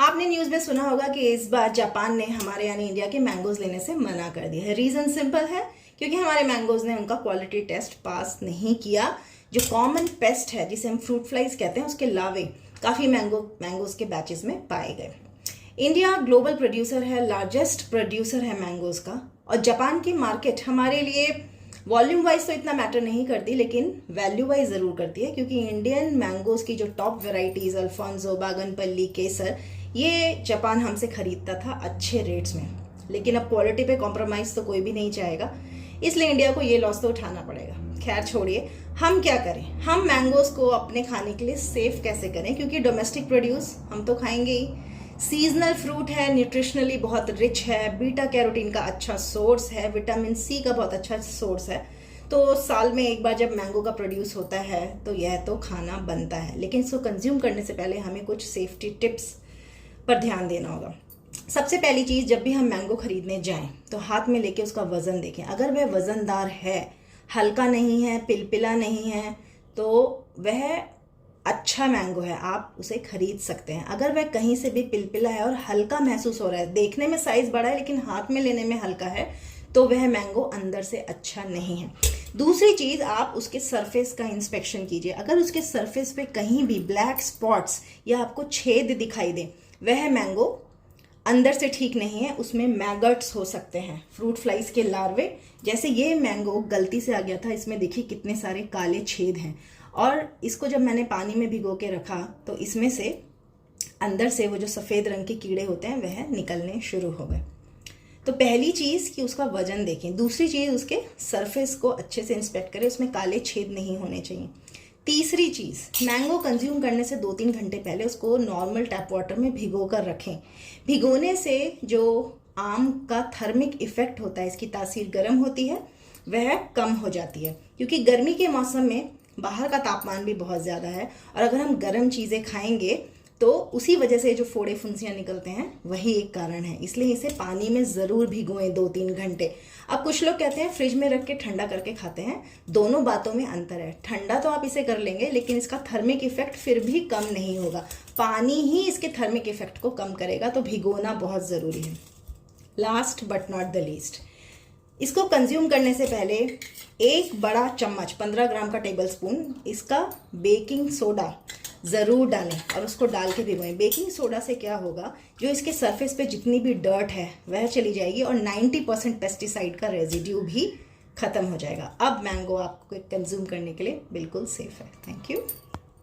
आपने न्यूज़ में सुना होगा कि इस बार जापान ने हमारे यानी इंडिया के मैंगोज लेने से मना कर दिया है। रीज़न सिंपल है, क्योंकि हमारे मैंगोज ने उनका क्वालिटी टेस्ट पास नहीं किया। जो कॉमन पेस्ट है जिसे हम फ्रूट फ्लाइज कहते हैं, उसके लावे काफ़ी मैंगोज के बैचेस में पाए गए। इंडिया ग्लोबल प्रोड्यूसर है, लार्जेस्ट प्रोड्यूसर है मैंगोज का, और जापान की मार्केट हमारे लिए वॉल्यूम वाइज तो इतना मैटर नहीं करती, लेकिन वैल्यू वाइज ज़रूर करती है, क्योंकि इंडियन मैंगोज की जो टॉप वेराइटीज़ अल्फांसो, बागनपल्ली, केसर, ये जापान हमसे खरीदता था अच्छे रेट्स में। लेकिन अब क्वालिटी पे कॉम्प्रोमाइज़ तो कोई भी नहीं चाहेगा, इसलिए इंडिया को ये लॉस तो उठाना पड़ेगा। खैर छोड़िए, हम क्या करें, हम मैंगोज को अपने खाने के लिए सेफ कैसे करें, क्योंकि डोमेस्टिक प्रोड्यूस हम तो खाएंगे ही। सीजनल फ्रूट है, न्यूट्रिशनली बहुत रिच है, बीटा कैरोटीन का अच्छा सोर्स है, विटामिन सी का बहुत अच्छा सोर्स है। तो साल में एक बार जब मैंगो का प्रोड्यूस होता है तो यह तो खाना बनता है, लेकिन इसको कंज्यूम करने से पहले हमें कुछ सेफ्टी टिप्स पर ध्यान देना होगा। सबसे पहली चीज़, जब भी हम मैंगो खरीदने जाएं तो हाथ में लेके उसका वज़न देखें। अगर वह वज़नदार है, हल्का नहीं है, पिलपिला नहीं है, तो वह अच्छा मैंगो है, आप उसे खरीद सकते हैं। अगर वह कहीं से भी पिलपिला है और हल्का महसूस हो रहा है, देखने में साइज़ बड़ा है लेकिन हाथ में लेने में हल्का है, तो वह मैंगो अंदर से अच्छा नहीं है। दूसरी चीज़, आप उसके सरफेस का इंस्पेक्शन कीजिए। अगर उसके सरफेस पे कहीं भी ब्लैक स्पॉट्स या आपको छेद दिखाई दे, वह मैंगो अंदर से ठीक नहीं है, उसमें मैगट्स हो सकते हैं, फ्रूट फ्लाइज के लार्वे। जैसे ये मैंगो गलती से आ गया था, इसमें देखिए कितने सारे काले छेद हैं, और इसको जब मैंने पानी में भिगो के रखा तो इसमें से अंदर से वो जो सफ़ेद रंग के कीड़े होते हैं वह निकलने शुरू हो गए। तो पहली चीज़ कि उसका वजन देखें। दूसरी चीज़, उसके सरफेस को अच्छे से इंस्पेक्ट करें, उसमें काले छेद नहीं होने चाहिए। तीसरी चीज़, मैंगो कंज्यूम करने से 2-3 घंटे पहले उसको नॉर्मल टैप वाटर में भिगो कर रखें। भिगोने से जो आम का थर्मिक इफेक्ट होता है, इसकी तासीर गर्म होती है, वह कम हो जाती है, क्योंकि गर्मी के मौसम में बाहर का तापमान भी बहुत ज़्यादा है, और अगर हम गर्म चीज़ें खाएंगे तो उसी वजह से जो फोड़े फुंसियाँ निकलते हैं वही एक कारण है। इसलिए इसे पानी में ज़रूर भिगोएं 2-3 घंटे। अब कुछ लोग कहते हैं फ्रिज में रख के ठंडा करके खाते हैं, दोनों बातों में अंतर है। ठंडा तो आप इसे कर लेंगे, लेकिन इसका थर्मिक इफेक्ट फिर भी कम नहीं होगा, पानी ही इसके थर्मिक इफेक्ट को कम करेगा, तो भिगोना बहुत ज़रूरी है। Last but not the least, इसको कंज्यूम करने से पहले 1 बड़ा चम्मच 15 ग्राम का टेबल स्पून इसका बेकिंग सोडा ज़रूर डालें और उसको डाल के भिगोएं। बेकिंग सोडा से क्या होगा, जो इसके सरफेस पे जितनी भी डर्ट है वह चली जाएगी, और 90% पेस्टिसाइड का रेजिड्यू भी ख़त्म हो जाएगा। अब मैंगो आपको कंज्यूम करने के लिए बिल्कुल सेफ़ है। Thank you.